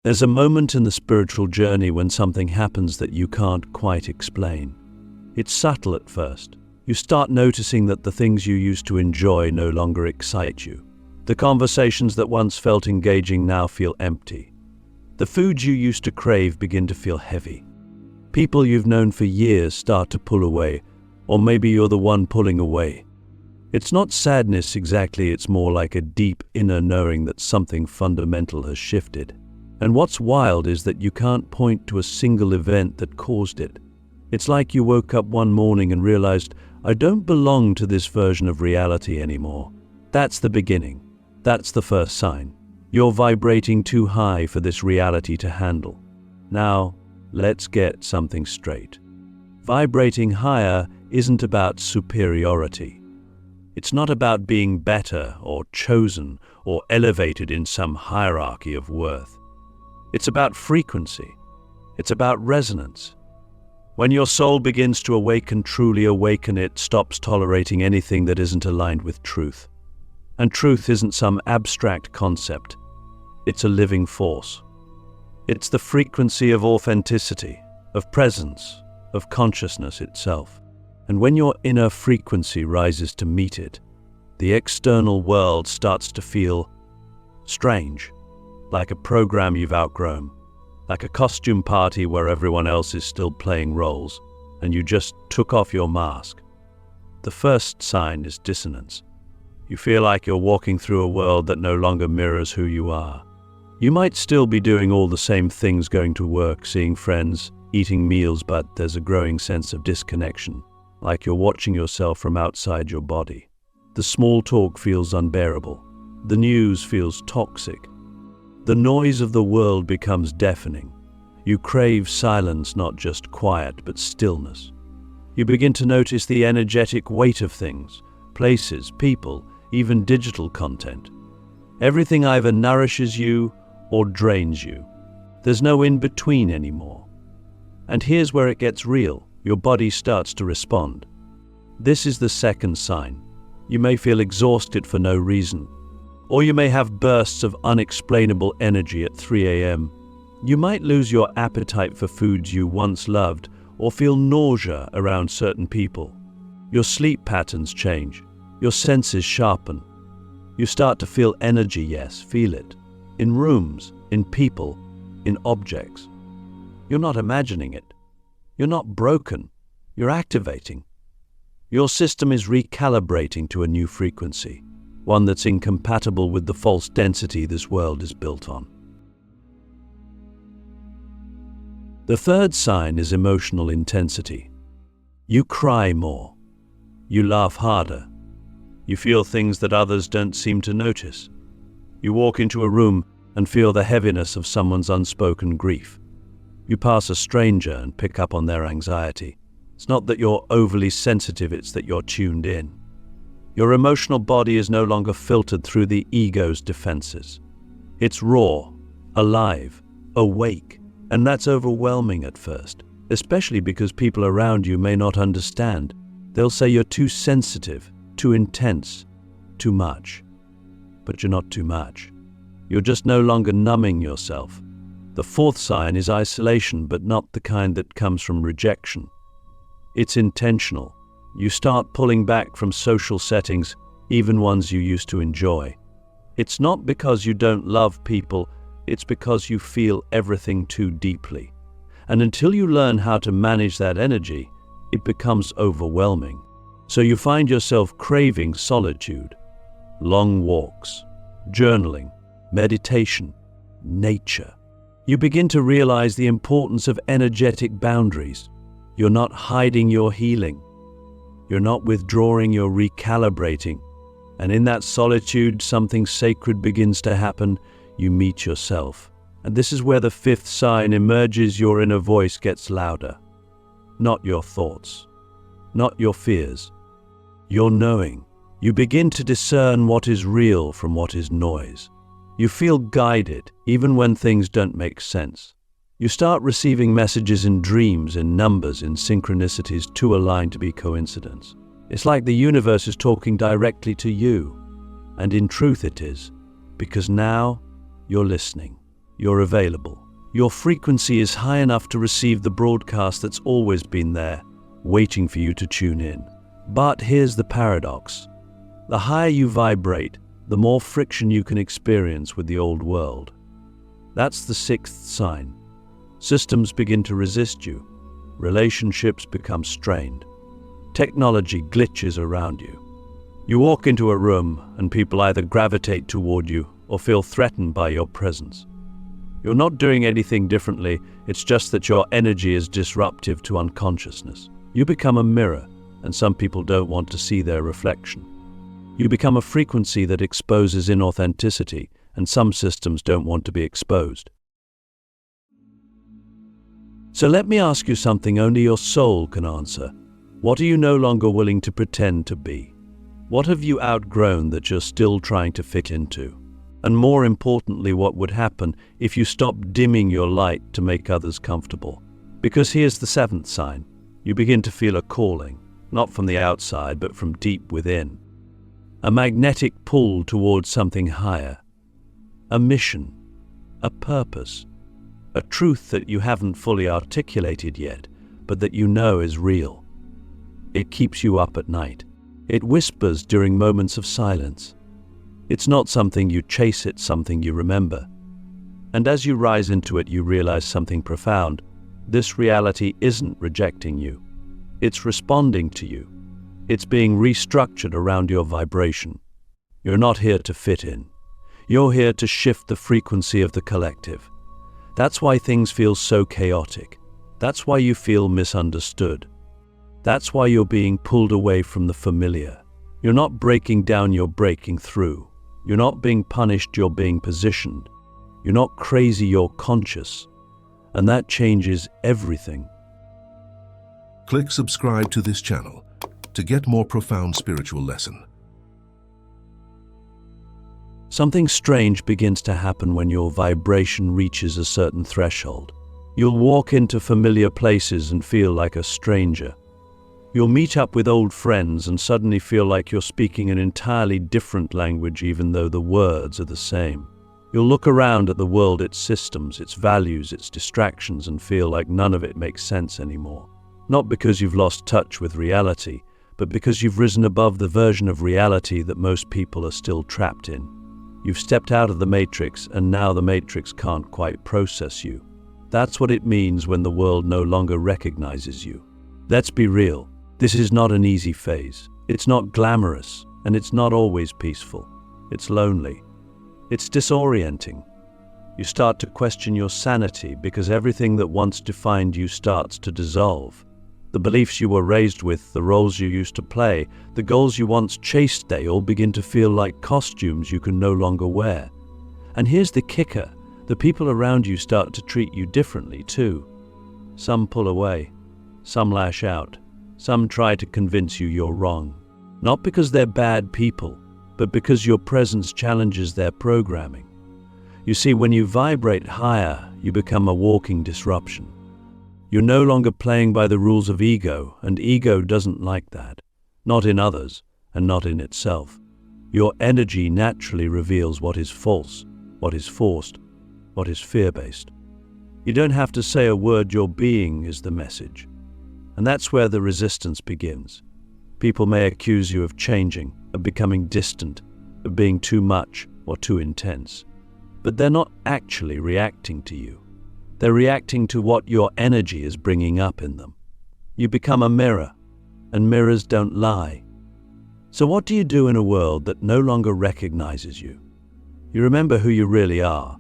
There's a moment in the spiritual journey when something happens that you can't quite explain. It's subtle at first. You start noticing that the things you used to enjoy no longer excite you. The conversations that once felt engaging now feel empty. The foods you used to crave begin to feel heavy. People you've known for years start to pull away, or maybe you're the one pulling away. It's not sadness exactly, it's more like a deep inner knowing that something fundamental has shifted. And what's wild is that you can't point to a single event that caused it. It's like you woke up one morning and realized, I don't belong to this version of reality anymore. That's the beginning. That's the first sign. You're vibrating too high for this reality to handle. Now, let's get something straight. Vibrating higher isn't about superiority. It's not about being better or chosen or elevated in some hierarchy of worth. It's about frequency. It's about resonance. When your soul begins to awaken, truly awaken, it stops tolerating anything that isn't aligned with truth. And truth isn't some abstract concept. It's a living force. It's the frequency of authenticity, of presence, of consciousness itself. And when your inner frequency rises to meet it, the external world starts to feel strange, like a program you've outgrown, like a costume party where everyone else is still playing roles, and you just took off your mask. The first sign is dissonance. You feel like you're walking through a world that no longer mirrors who you are. You might still be doing all the same things, going to work, seeing friends, eating meals, but there's a growing sense of disconnection, like you're watching yourself from outside your body. The small talk feels unbearable. The news feels toxic. The noise of the world becomes deafening. You crave silence, not just quiet, but stillness. You begin to notice the energetic weight of things, places, people, even digital content. Everything either nourishes you or drains you. There's no in-between anymore. And here's where it gets real. Your body starts to respond. This is the second sign. You may feel exhausted for no reason, or you may have bursts of unexplainable energy at 3 a.m. You might lose your appetite for foods you once loved, or feel nausea around certain people. Your sleep patterns change. Your senses sharpen. You start to feel energy, yes, feel it. In rooms, in people, in objects. You're not imagining it. You're not broken. You're activating. Your system is recalibrating to a new frequency, one that's incompatible with the false density this world is built on. The third sign is emotional intensity. You cry more. You laugh harder. You feel things that others don't seem to notice. You walk into a room and feel the heaviness of someone's unspoken grief. You pass a stranger and pick up on their anxiety. It's not that you're overly sensitive, it's that you're tuned in. Your emotional body is no longer filtered through the ego's defenses. It's raw, alive, awake, and that's overwhelming at first, especially because people around you may not understand. They'll say you're too sensitive, too intense, too much. But you're not too much. You're just no longer numbing yourself. The fourth sign is isolation, but not the kind that comes from rejection. It's intentional. You start pulling back from social settings, even ones you used to enjoy. It's not because you don't love people, it's because you feel everything too deeply. And until you learn how to manage that energy, it becomes overwhelming. So you find yourself craving solitude, long walks, journaling, meditation, nature. You begin to realize the importance of energetic boundaries. You're not hiding your healing. You're not withdrawing, you're recalibrating. And in that solitude, something sacred begins to happen. You meet yourself. And this is where the fifth sign emerges. Your inner voice gets louder. Not your thoughts, not your fears, your knowing. You begin to discern what is real from what is noise. You feel guided, even when things don't make sense. You start receiving messages in dreams, in numbers, in synchronicities too aligned to be coincidence. It's like the universe is talking directly to you. And in truth it is, because now you're listening. You're available. Your frequency is high enough to receive the broadcast that's always been there, waiting for you to tune in. But here's the paradox. The higher you vibrate, the more friction you can experience with the old world. That's the sixth sign. Systems begin to resist you. Relationships become strained. Technology glitches around you. You walk into a room and people either gravitate toward you or feel threatened by your presence. You're not doing anything differently, it's just that your energy is disruptive to unconsciousness. You become a mirror, and some people don't want to see their reflection. You become a frequency that exposes inauthenticity, and some systems don't want to be exposed. So let me ask you something only your soul can answer. What are you no longer willing to pretend to be? What have you outgrown that you're still trying to fit into? And more importantly, what would happen if you stopped dimming your light to make others comfortable? Because here's the seventh sign. You begin to feel a calling, not from the outside, but from deep within. A magnetic pull towards something higher. A mission, a purpose, a truth that you haven't fully articulated yet, but that you know is real. It keeps you up at night. It whispers during moments of silence. It's not something you chase, it's something you remember. And as you rise into it, you realize something profound. This reality isn't rejecting you. It's responding to you. It's being restructured around your vibration. You're not here to fit in. You're here to shift the frequency of the collective. That's why things feel so chaotic. That's why you feel misunderstood. That's why you're being pulled away from the familiar. You're not breaking down, you're breaking through. You're not being punished, you're being positioned. You're not crazy, you're conscious. And that changes everything. Click subscribe to this channel to get more profound spiritual lesson. Something strange begins to happen when your vibration reaches a certain threshold. You'll walk into familiar places and feel like a stranger. You'll meet up with old friends and suddenly feel like you're speaking an entirely different language even though the words are the same. You'll look around at the world, its systems, its values, its distractions, and feel like none of it makes sense anymore. Not because you've lost touch with reality, but because you've risen above the version of reality that most people are still trapped in. You've stepped out of the matrix, and now the matrix can't quite process you. That's what it means when the world no longer recognizes you. Let's be real. This is not an easy phase. It's not glamorous, and it's not always peaceful. It's lonely. It's disorienting. You start to question your sanity because everything that once defined you starts to dissolve. The beliefs you were raised with, the roles you used to play, the goals you once chased, they all begin to feel like costumes you can no longer wear. And here's the kicker. The people around you start to treat you differently too. Some pull away. Some lash out. Some try to convince you you're wrong. Not because they're bad people, but because your presence challenges their programming. You see, when you vibrate higher, you become a walking disruption. You're no longer playing by the rules of ego, and ego doesn't like that. Not in others, and not in itself. Your energy naturally reveals what is false, what is forced, what is fear-based. You don't have to say a word, your being is the message. And that's where the resistance begins. People may accuse you of changing, of becoming distant, of being too much or too intense. But they're not actually reacting to you. They're reacting to what your energy is bringing up in them. You become a mirror, and mirrors don't lie. So what do you do in a world that no longer recognizes you? You remember who you really are.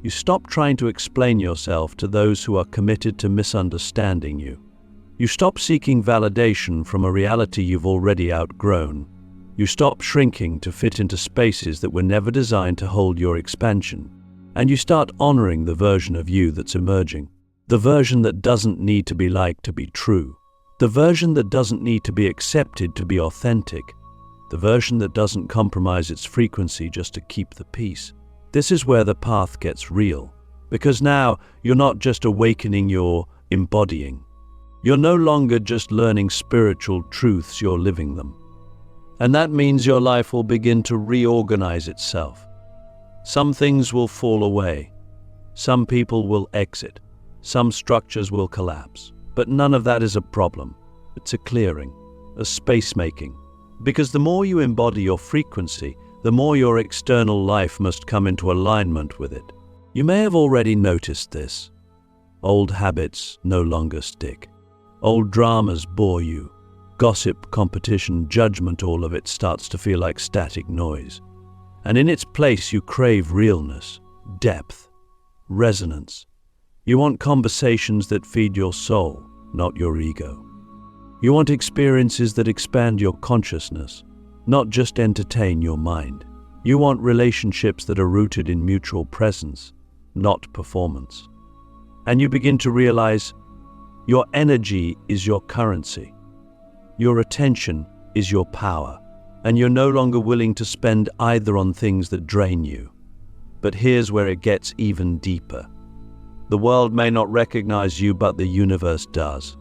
You stop trying to explain yourself to those who are committed to misunderstanding you. You stop seeking validation from a reality you've already outgrown. You stop shrinking to fit into spaces that were never designed to hold your expansion. And you start honoring the version of you that's emerging. The version that doesn't need to be liked to be true. The version that doesn't need to be accepted to be authentic. The version that doesn't compromise its frequency just to keep the peace. This is where the path gets real. Because now you're not just awakening, you're embodying. You're no longer just learning spiritual truths, you're living them. And that means your life will begin to reorganize itself. Some things will fall away. Some people will exit. Some structures will collapse. But none of that is a problem. It's a clearing, a space making. Because the more you embody your frequency, the more your external life must come into alignment with it. You may have already noticed this. Old habits no longer stick. Old dramas bore you. Gossip, competition, judgment, all of it starts to feel like static noise. And in its place you crave realness, depth, resonance. You want conversations that feed your soul, not your ego. You want experiences that expand your consciousness, not just entertain your mind. You want relationships that are rooted in mutual presence, not performance. And you begin to realize your energy is your currency. Your attention is your power, and you're no longer willing to spend either on things that drain you. But here's where it gets even deeper. The world may not recognize you, but the universe does.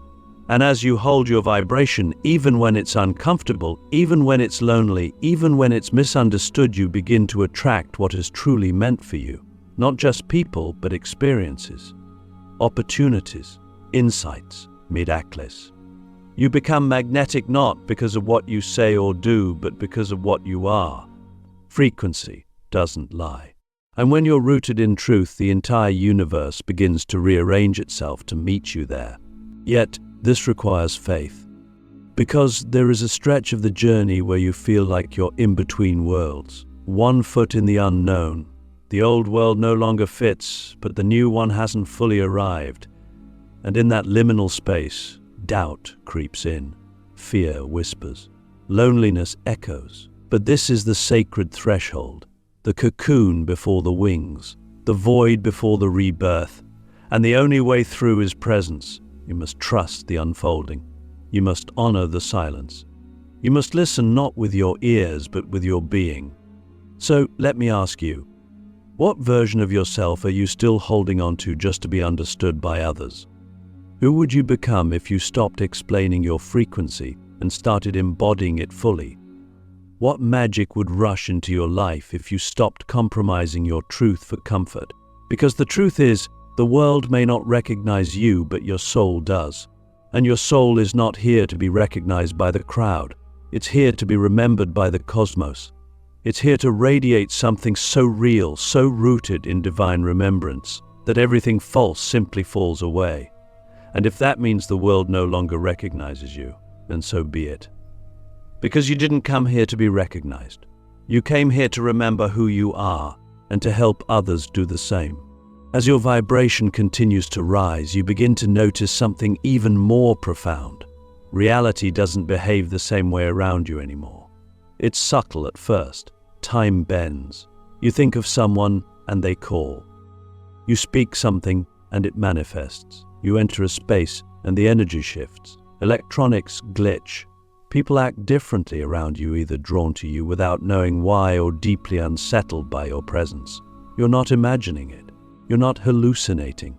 And as you hold your vibration, even when it's uncomfortable, even when it's lonely, even when it's misunderstood, you begin to attract what is truly meant for you. Not just people, but experiences, opportunities, insights, miracles. You become magnetic not because of what you say or do, but because of what you are. Frequency doesn't lie. And when you're rooted in truth, the entire universe begins to rearrange itself to meet you there. Yet, this requires faith. Because there is a stretch of the journey where you feel like you're in between worlds. One foot in the unknown. The old world no longer fits, but the new one hasn't fully arrived. And in that liminal space, doubt creeps in, fear whispers, loneliness echoes. But this is the sacred threshold, the cocoon before the wings, the void before the rebirth. And the only way through is presence. You must trust the unfolding. You must honor the silence. You must listen not with your ears, but with your being. So let me ask you, what version of yourself are you still holding on to just to be understood by others? Who would you become if you stopped explaining your frequency and started embodying it fully? What magic would rush into your life if you stopped compromising your truth for comfort? Because the truth is, the world may not recognize you, but your soul does. And your soul is not here to be recognized by the crowd. It's here to be remembered by the cosmos. It's here to radiate something so real, so rooted in divine remembrance, that everything false simply falls away. And if that means the world no longer recognizes you, then so be it. Because you didn't come here to be recognized. You came here to remember who you are and to help others do the same. As your vibration continues to rise, you begin to notice something even more profound. Reality doesn't behave the same way around you anymore. It's subtle at first. Time bends. You think of someone and they call. You speak something and it manifests. You enter a space and the energy shifts. Electronics glitch. People act differently around you, either drawn to you without knowing why or deeply unsettled by your presence. You're not imagining it. You're not hallucinating.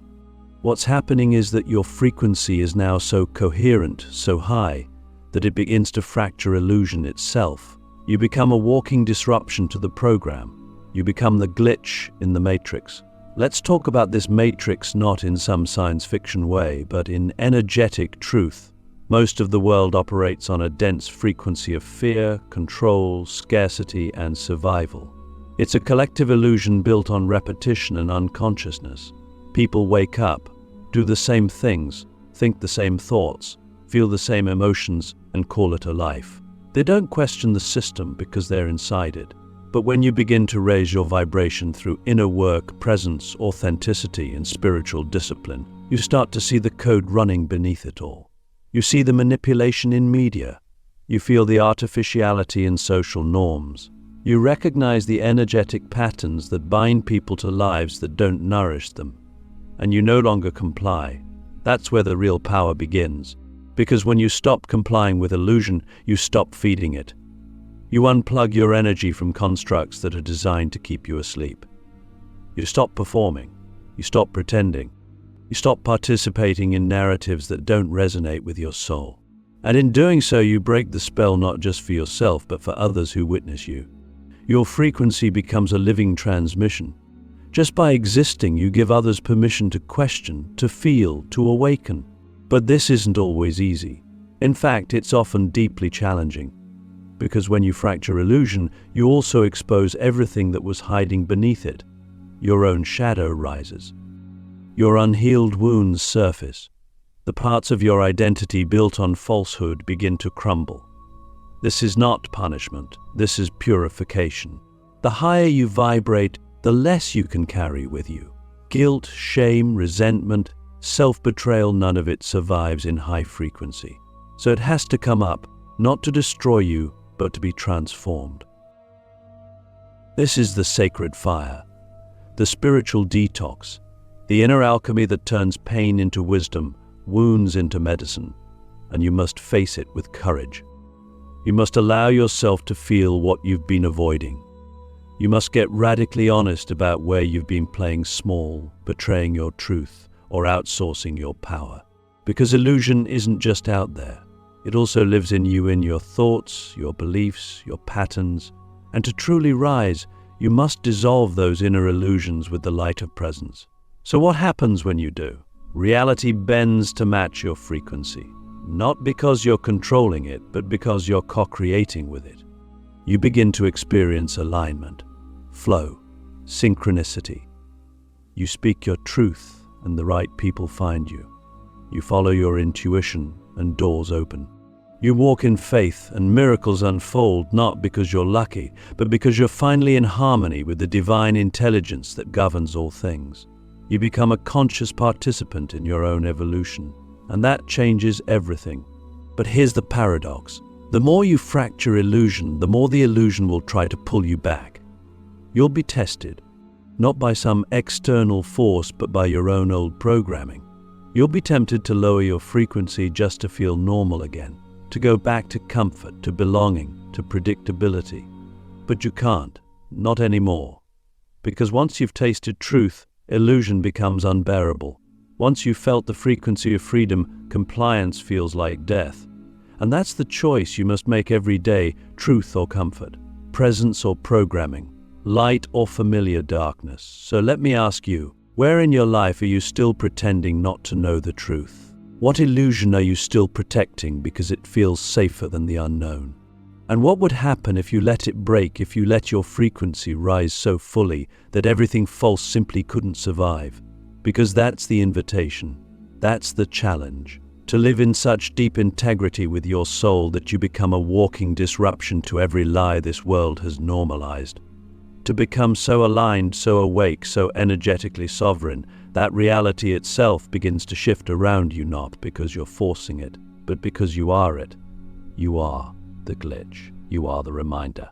What's happening is that your frequency is now so coherent, so high, that it begins to fracture illusion itself. You become a walking disruption to the program. You become the glitch in the matrix. Let's talk about this matrix not in some science fiction way, but in energetic truth. Most of the world operates on a dense frequency of fear, control, scarcity, and survival. It's a collective illusion built on repetition and unconsciousness. People wake up, do the same things, think the same thoughts, feel the same emotions, and call it a life. They don't question the system because they're inside it. But when you begin to raise your vibration through inner work, presence, authenticity, and spiritual discipline, you start to see the code running beneath it all. You see the manipulation in media. You feel the artificiality in social norms. You recognize the energetic patterns that bind people to lives that don't nourish them. And you no longer comply. That's where the real power begins. Because when you stop complying with illusion, you stop feeding it. You unplug your energy from constructs that are designed to keep you asleep. You stop performing. You stop pretending. You stop participating in narratives that don't resonate with your soul. And in doing so, you break the spell not just for yourself, but for others who witness you. Your frequency becomes a living transmission. Just by existing, you give others permission to question, to feel, to awaken. But this isn't always easy. In fact, it's often deeply challenging. Because when you fracture illusion, you also expose everything that was hiding beneath it. Your own shadow rises. Your unhealed wounds surface. The parts of your identity built on falsehood begin to crumble. This is not punishment. This is purification. The higher you vibrate, the less you can carry with you. Guilt, shame, resentment, self-betrayal, none of it survives in high frequency. So it has to come up, not to destroy you, but to be transformed. This is the sacred fire, the spiritual detox, the inner alchemy that turns pain into wisdom, wounds into medicine, and you must face it with courage. You must allow yourself to feel what you've been avoiding. You must get radically honest about where you've been playing small, betraying your truth, or outsourcing your power. Because illusion isn't just out there. It also lives in you, in your thoughts, your beliefs, your patterns. And to truly rise, you must dissolve those inner illusions with the light of presence. So what happens when you do? Reality bends to match your frequency. Not because you're controlling it, but because you're co-creating with it. You begin to experience alignment, flow, synchronicity. You speak your truth and the right people find you. You follow your intuition and doors open. You walk in faith and miracles unfold, not because you're lucky, but because you're finally in harmony with the divine intelligence that governs all things. You become a conscious participant in your own evolution, and that changes everything. But here's the paradox. The more you fracture illusion, the more the illusion will try to pull you back. You'll be tested, not by some external force, but by your own old programming. You'll be tempted to lower your frequency just to feel normal again, to go back to comfort, to belonging, to predictability. But you can't, not anymore. Because once you've tasted truth, illusion becomes unbearable. Once you've felt the frequency of freedom, compliance feels like death. And that's the choice you must make every day, truth or comfort, presence or programming, light or familiar darkness. So let me ask you, where in your life are you still pretending not to know the truth? What illusion are you still protecting because it feels safer than the unknown? And what would happen if you let it break, if you let your frequency rise so fully that everything false simply couldn't survive? Because that's the invitation, that's the challenge. To live in such deep integrity with your soul that you become a walking disruption to every lie this world has normalized. To become so aligned, so awake, so energetically sovereign, that reality itself begins to shift around you, not because you're forcing it, but because you are it. You are the glitch. You are the reminder.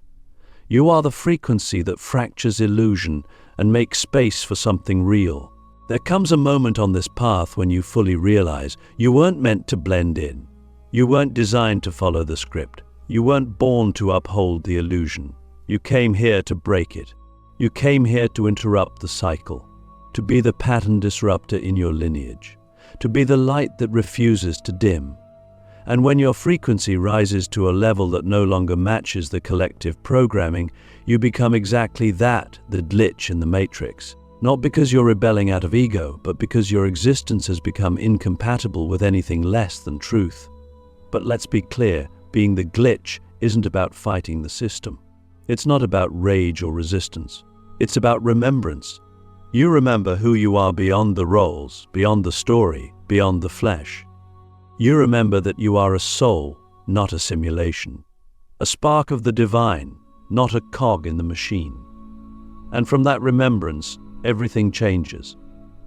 You are the frequency that fractures illusion and makes space for something real. There comes a moment on this path when you fully realize you weren't meant to blend in. You weren't designed to follow the script. You weren't born to uphold the illusion. You came here to break it. You came here to interrupt the cycle, to be the pattern disruptor in your lineage, to be the light that refuses to dim. And when your frequency rises to a level that no longer matches the collective programming, you become exactly that, the glitch in the matrix. Not because you're rebelling out of ego, but because your existence has become incompatible with anything less than truth. But let's be clear, being the glitch isn't about fighting the system. It's not about rage or resistance. It's about remembrance. You remember who you are beyond the roles, beyond the story, beyond the flesh. You remember that you are a soul, not a simulation. A spark of the divine, not a cog in the machine. And from that remembrance, everything changes.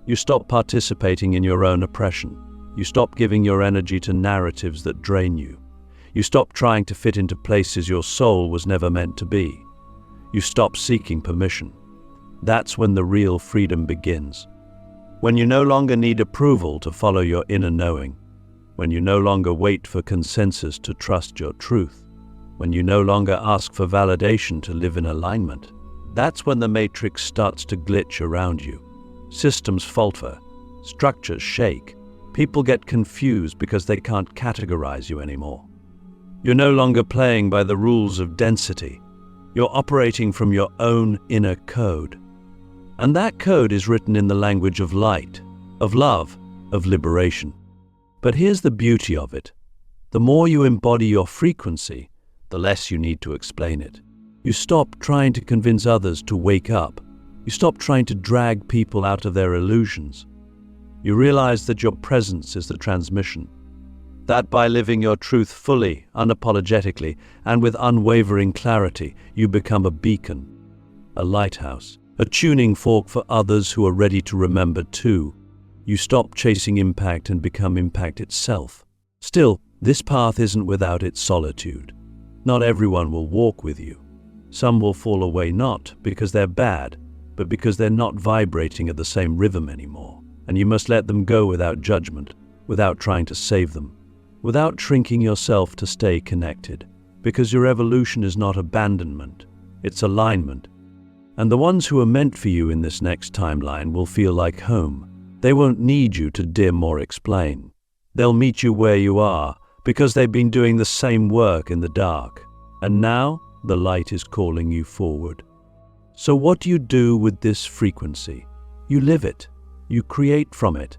You stop participating in your own oppression. You stop giving your energy to narratives that drain you. You stop trying to fit into places your soul was never meant to be. You stop seeking permission. That's when the real freedom begins. When you no longer need approval to follow your inner knowing. When you no longer wait for consensus to trust your truth. When you no longer ask for validation to live in alignment. That's when the matrix starts to glitch around you. Systems falter. Structures shake. People get confused because they can't categorize you anymore. You're no longer playing by the rules of density. You're operating from your own inner code. And that code is written in the language of light, of love, of liberation. But here's the beauty of it. The more you embody your frequency, the less you need to explain it. You stop trying to convince others to wake up. You stop trying to drag people out of their illusions. You realize that your presence is the transmission. That by living your truth fully, unapologetically, and with unwavering clarity, you become a beacon, a lighthouse, a tuning fork for others who are ready to remember too. You stop chasing impact and become impact itself. Still, this path isn't without its solitude. Not everyone will walk with you. Some will fall away not because they're bad, but because they're not vibrating at the same rhythm anymore. And you must let them go without judgment, without trying to save them, without shrinking yourself to stay connected. Because your evolution is not abandonment, it's alignment. And the ones who are meant for you in this next timeline will feel like home. They won't need you to dim or explain. They'll meet you where you are, because they've been doing the same work in the dark. And now, the light is calling you forward. So what do you do with this frequency? You live it. You create from it.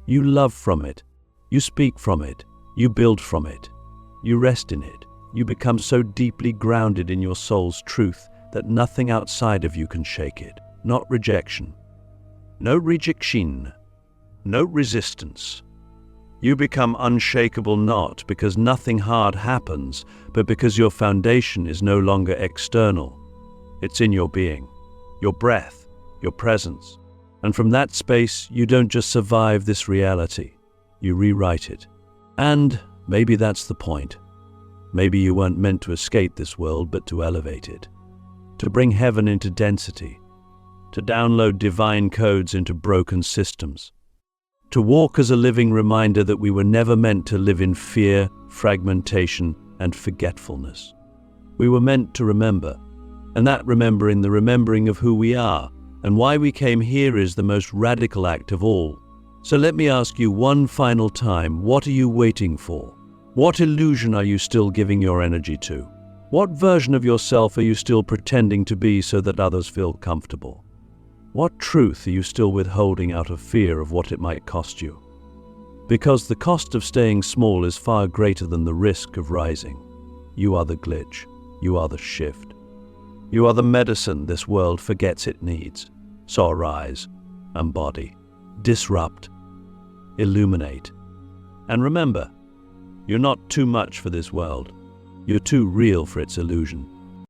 You love from it. You speak from it. You build from it. You rest in it. You become so deeply grounded in your soul's truth that nothing outside of you can shake it. Not rejection. No rejection. No resistance. You become unshakable not because nothing hard happens, but because your foundation is no longer external. It's in your being, your breath, your presence. And from that space, you don't just survive this reality, you rewrite it. And maybe that's the point. Maybe you weren't meant to escape this world, but to elevate it. To bring heaven into density. To download divine codes into broken systems. To walk as a living reminder that we were never meant to live in fear, fragmentation, and forgetfulness. We were meant to remember. And that remembering, the remembering of who we are and why we came here, is the most radical act of all. So let me ask you one final time, what are you waiting for? What illusion are you still giving your energy to? What version of yourself are you still pretending to be so that others feel comfortable? What truth are you still withholding out of fear of what it might cost you? Because the cost of staying small is far greater than the risk of rising. You are the glitch. You are the shift. You are the medicine this world forgets it needs. So arise, embody, disrupt, illuminate. And remember, you're not too much for this world. You're too real for its illusion.